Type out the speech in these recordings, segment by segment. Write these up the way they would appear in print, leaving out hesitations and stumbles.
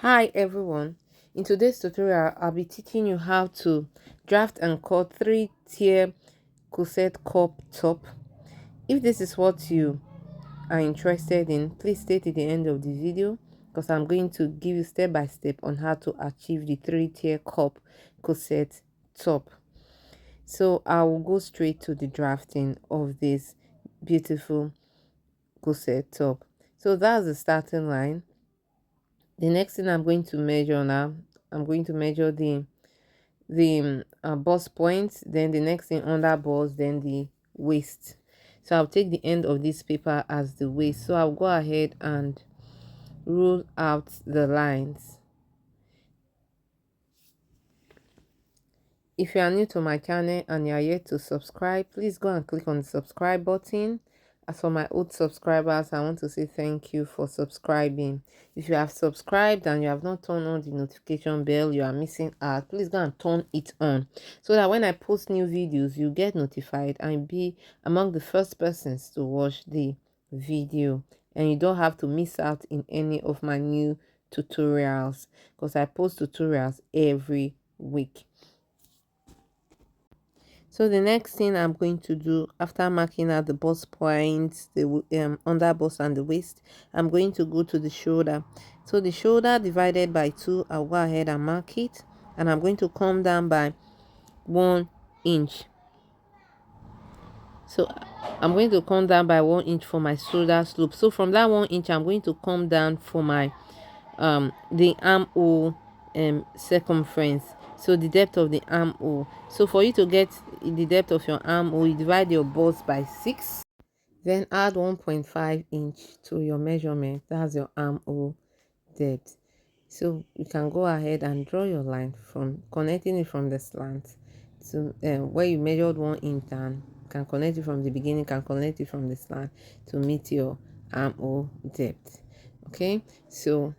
Hi everyone, in today's tutorial I'll be teaching you how to draft and cut 3-tier corset cup top. If this is what you are interested in, please stay to the end of the video because I'm going to give you step by step on how to achieve the 3-tier cup corset top. So I will go straight to the drafting of this beautiful corset top. So that's the starting line. The next thing I'm going to measure now, I'm going to measure the bust point, then the next thing under bust, then the waist. So I'll take the end of this paper as the waist. So I'll go ahead and rule out the lines. If you are new to my channel and you are yet to subscribe, please go and click on the subscribe button. As for my old subscribers, I want to say thank you for subscribing. If you have subscribed and you have not turned on the notification bell, you are missing out. Please go and turn it on so that when I post new videos, you get notified and be among the first persons to watch the video. And you don't have to miss out in any of my new tutorials because I post tutorials every week. So the next thing I'm going to do after marking out the bust points, the under bust and the waist, I'm going to go to the shoulder. So the shoulder divided by 2, I'll go ahead and mark it, and I'm going to come down by 1 inch. So I'm going to come down by 1 inch for my shoulder slope. So from that 1 inch, I'm going to come down for my the armhole circumference. So the depth of the armhole. So for you to get the depth of your armhole, you divide your bust by 6, then add 1.5 inch to your measurement. That's your armhole depth. So you can go ahead and draw your line from connecting it from the slant to where you measured 1 inch down. You can connect it from the beginning, can connect it from the slant to meet your armhole depth. Okay, so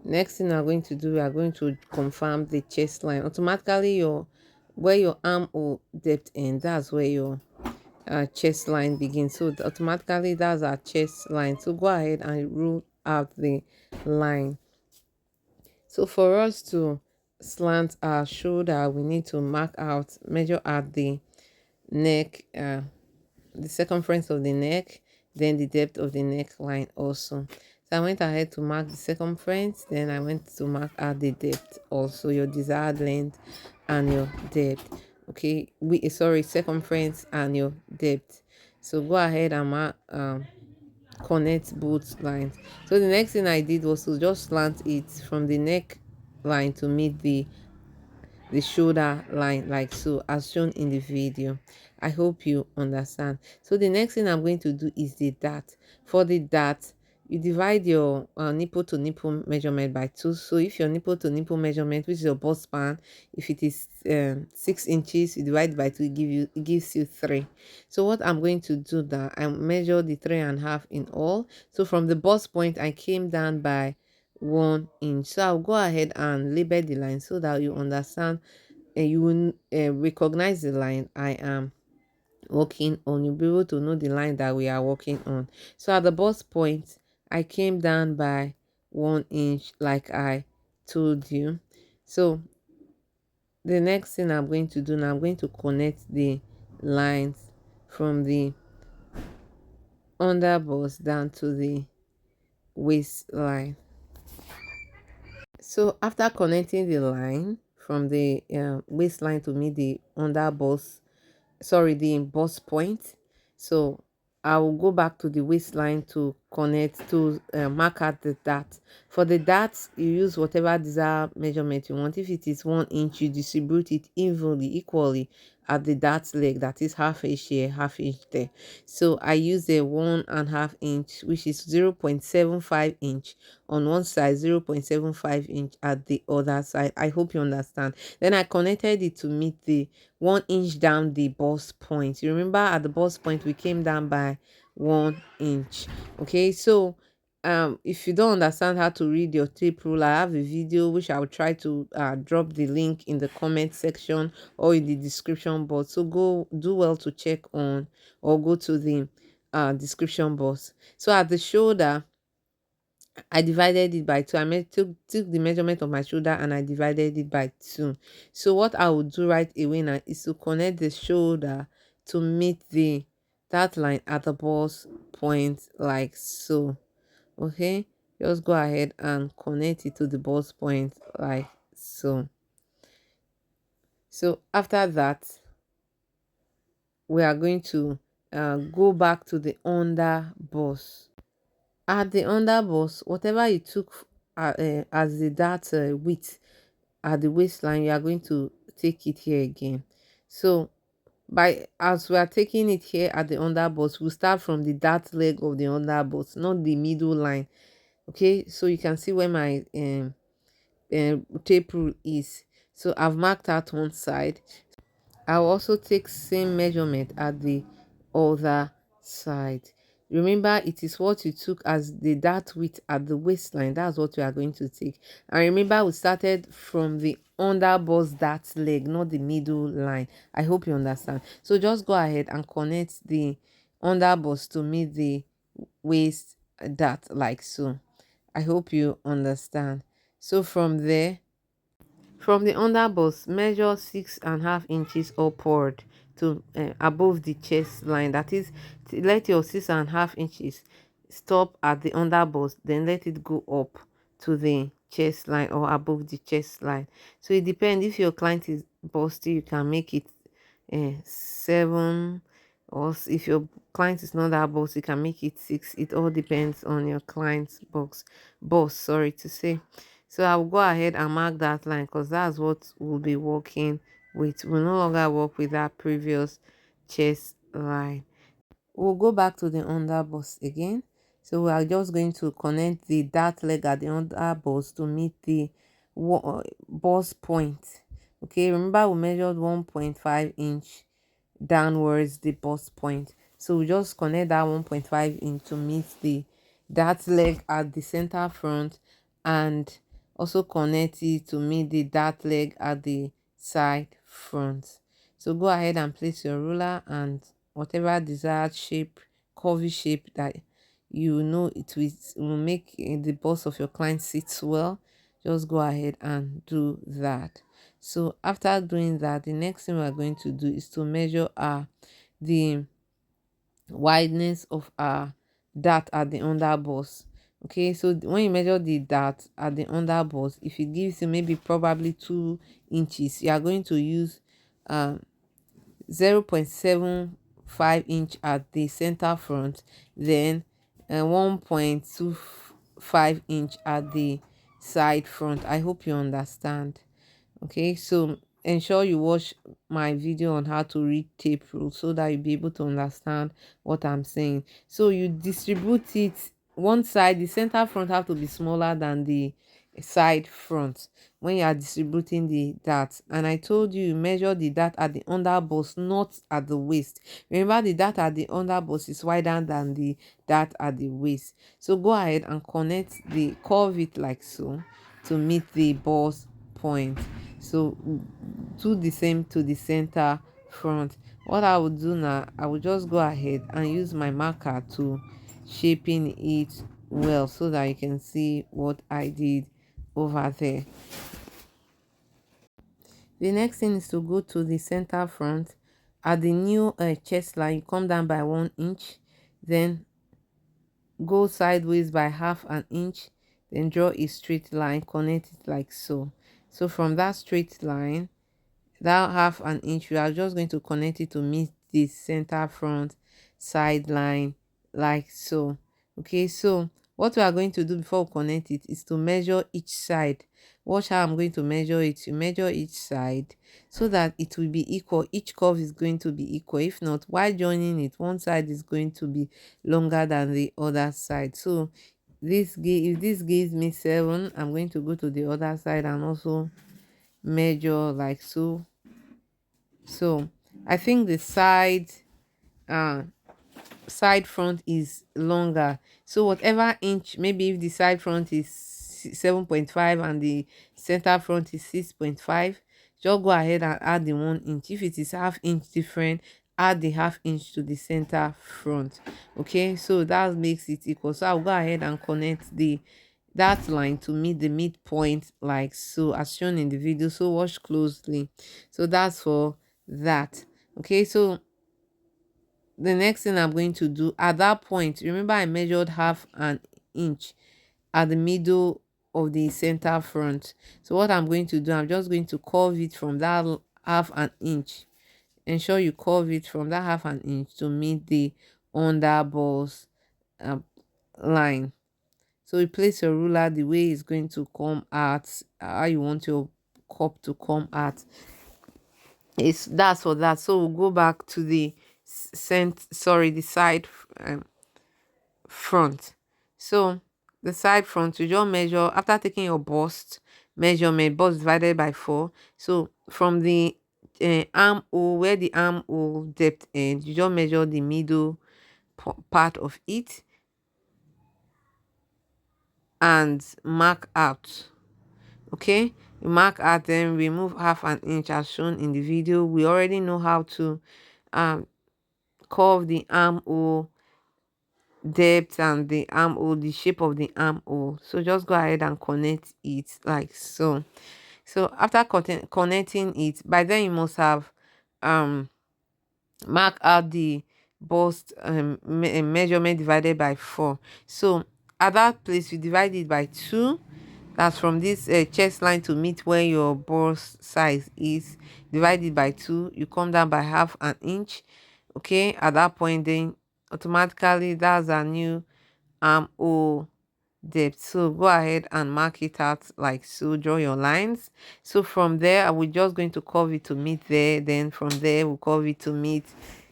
next thing I'm going to do, we are going to confirm the chest line. Automatically where your armhole depth ends, that's where your chest line begins. So automatically that's our chest line. So go ahead and rule out the line. So for us to slant our shoulder, we need to measure out the neck, the circumference of the neck, then the depth of the neckline also. So I went ahead to mark the circumference, then I went to mark out the depth also, your desired length and your depth. Okay, circumference and your depth. So go ahead and mark connect both lines. So the next thing I did was to just slant it from the neck line to meet the shoulder line, like so, as shown in the video. I hope you understand. So the next thing I'm going to do is the dart. For the dart, you divide your nipple to nipple measurement by 2. So if your nipple to nipple measurement, which is your bust span, if it is 6 inches, you divide by 2, it gives you 3. So what I'm going to do now, I measure the 3.5 in all. So from the bust point, I came down by 1 inch. So I'll go ahead and label the line so that you understand and you will recognize the line I am working on. You'll be able to know the line that we are working on. So at the bust point, I came down by 1 inch like I told you. So the next thing I'm going to do now, I'm going to connect the lines from the under bust down to the waistline. So after connecting the line from the waistline to meet the under bust, the bust point, so I will go back to the waistline to connect to mark out the dart. For the darts, you use whatever desired measurement you want. If it is 1 inch, you distribute it equally at the dart leg, that is half inch here, half inch there. So I use a 1.5 inch, which is 0.75 inch on one side, 0.75 inch at the other side. I hope you understand. Then I connected it to meet the 1 inch down the bust point. You remember at the bust point we came down by 1 inch. Okay, so if you don't understand how to read your tape rule, I have a video which I'll try to drop the link in the comment section or in the description box. So go do well to check on or go to the description box. So at the shoulder, I divided it by 2. Took the measurement of my shoulder and I divided it by 2. So what I will do right away now is to connect the shoulder to meet the that line at the bust point, like so. Okay, just go ahead and connect it to the bust point like so. So after that, we are going to go back to the under bust. At the under bust, whatever you took as the that width at the waistline, you are going to take it here again. So by as we are taking it here at the under bust, we start from the dart leg of the under bust, not the middle line. Okay, so you can see where my tape rule is. So I've marked out one side. I'll also take same measurement at the other side. Remember, it is what you took as the dart width at the waistline. That's what we are going to take. And remember, we started from the under bust dart leg, not the middle line. I hope you understand. So just go ahead and connect the under bust to meet the waist dart, like so. I hope you understand. So from the underbust, measure 6.5 inches upward to above the chest line. That is, let your 6.5 inches stop at the underbust, then let it go up to the chest line or above the chest line. So it depends. If your client is busty, you can make it 7, or if your client is not that boss, you can make it 6. It all depends on your client's boss, sorry to say. So I'll go ahead and mark that line because that's what we'll be working with. We'll no longer work with that previous chest line. We'll go back to the under bust again. So we are just going to connect the dart leg at the under bust to meet the bust point. Okay, remember we measured 1.5 inch downwards the bust point. So we just connect that 1.5 inch to meet the dart leg at the center front, and also connect it to meet the dart leg at the side front. So go ahead and place your ruler and whatever desired shape, curvy shape that you know will make the bust of your client sits well. Just go ahead and do that. So after doing that, the next thing we're going to do is to measure the wideness of our dart at the under bust. Okay, so when you measure the dart at the under bust, if it gives you maybe probably 2 inches, you are going to use 0.75 inch at the center front, then 1.25 inch at the side front. I hope you understand. Okay, so ensure you watch my video on how to read tape rule so that you'll be able to understand what I'm saying. So you distribute it one side, the center front have to be smaller than the side front when you are distributing the dart. And I told you measure the dart at the under bust, not at the waist. Remember, the dart at the under bust is wider than the dart at the waist. So go ahead and connect the curve it like so to meet the bust point. So do the same to the center front. What I will do now, I will just go ahead and use my marker to shaping it well so that you can see what I did over there. The next thing is to go to the center front. At the new chest line, you come down by 1 inch, then go sideways by 1/2 inch, then draw a straight line, connect it like so. So from that straight line, that 1/2 inch, we are just going to connect it to meet the center front side line, like so. Okay, so what we are going to do before we connect it is to measure each side. Watch how I'm going to measure it. You measure each side so that it will be equal. Each curve is going to be equal. If not, while joining it, one side is going to be longer than the other side. So if this gives me 7, I'm going to go to the other side and also measure like so. So I think the uh side front is longer, so whatever inch, maybe if the side front is 7.5 and the center front is 6.5, just go ahead and add the 1 inch. If it is 1/2 inch different, add the 1/2 inch to the center front. Okay, so that makes it equal. So I'll go ahead and connect the that line to meet the midpoint like so, as shown in the video. So watch closely. So that's for that. Okay, so the next thing I'm going to do at that point, remember I measured half an inch at the middle of the center front. So what I'm going to do, I'm just going to curve it from that half an inch. Ensure you curve it from that half an inch to meet the under bust um, line. So you place your ruler the way it's going to come out, how you want your cup to come out. It's that's for that. So we'll go back to the the side front. So the side front, you just measure after taking your bust measurement, bust divided by 4. So from the armhole, where the armhole depth end, you just measure the middle part of it and mark out. Okay, you mark out, then remove half an inch as shown in the video. We already know how to um curve the armhole depth and the armhole, the shape of the armhole. So just go ahead and connect it like so. So after connecting it, by then you must have um mark out the bust measurement divided by 4. So at that place you divide it by 2. That's from this chest line to meet where your bust size is. Divide it by 2, you come down by half an inch. Okay, at that point then automatically that's a new armhole depth. So go ahead and mark it out like so, draw your lines. So from there we're just going to curve it to meet there, then from there we'll curve it to meet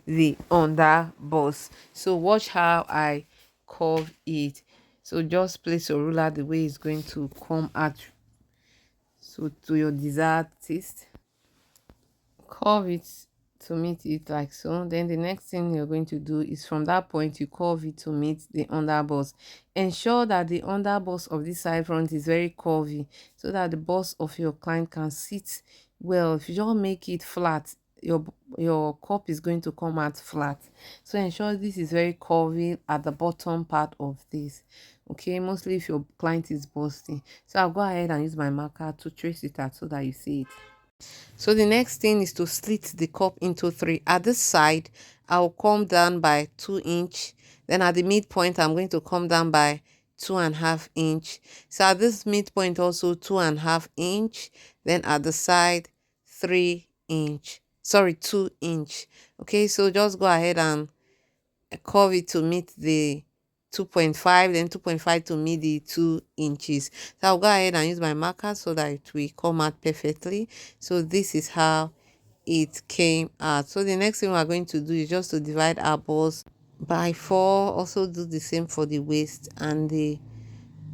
the under bust. So watch how I curve it. So just place your ruler the way it's going to come out, so to your desired taste. Curve it to meet it like so. Then the next thing you're going to do is from that point you curve it to meet the underboss. Ensure that the underboss of this side front is very curvy so that the boss of your client can sit well. If you just make it flat, your cup is going to come out flat. So ensure this is very curvy at the bottom part of this. Okay, mostly if your client is busting. So I'll go ahead and use my marker to trace it out so that you see it. So the next thing is to slit the cup into 3. At this side, I'll come down by 2 inch. Then at the midpoint, I'm going to come down by 2.5 inch. So at this midpoint also 2.5 inch. Then at the side, 3 inch. Sorry, 2 inch. Okay, so just go ahead and curve it to meet the 2.5, then 2.5 to meet the 2 inches. So I'll go ahead and use my marker so that it will come out perfectly. So this is how it came out. So the next thing we're going to do is just to divide our balls by 4. Also do the same for the waist and the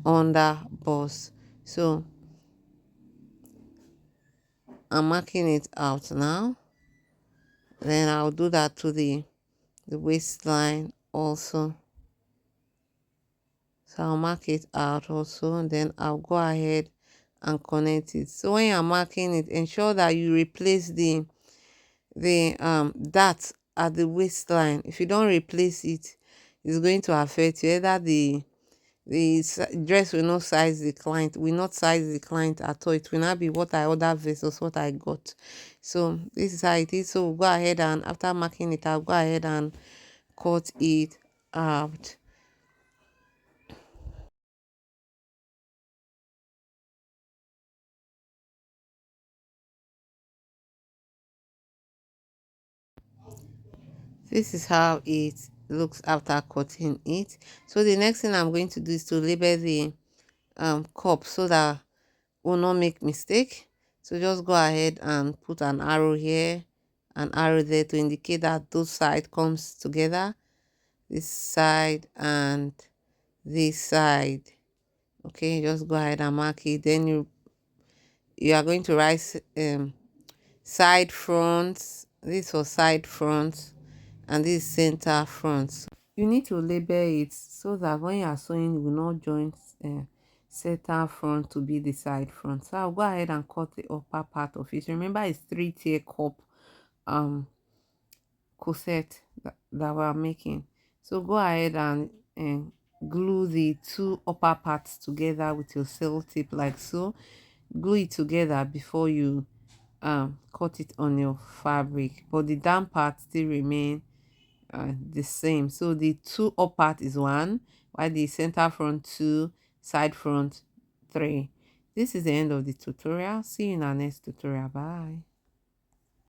under bust. So I'm marking it out now. Then I'll do that to the waistline also. So I'll mark it out also, and then I'll go ahead and connect it. So when you're marking it, ensure that you replace the dart at the waistline. If you don't replace it, it's going to affect you. Either dress will not size the client, will not size the client at all. It will not be what I ordered versus what I got. So this is how it is. So we'll go ahead and after marking it, I'll go ahead and cut it out. This is how it looks after cutting it. So the next thing I'm going to do is to label the cup so that we'll not make mistake. So just go ahead and put an arrow here, an arrow there to indicate that those side comes together, this side and this side. Okay, just go ahead and mark it. Then you are going to write side fronts. This for side fronts and this center front. You need to label it so that when you are sewing, you will not join center front to be the side front. So I'll go ahead and cut the upper part of it. Remember, it's 3-tier cup corset that we're making. So go ahead and glue the two upper parts together with your sellotape like so. Glue it together before you cut it on your fabric, but the down part still remain the same. So the two up part is one, while the center front two, side front three. This is the end of the tutorial. See you in our next tutorial. Bye.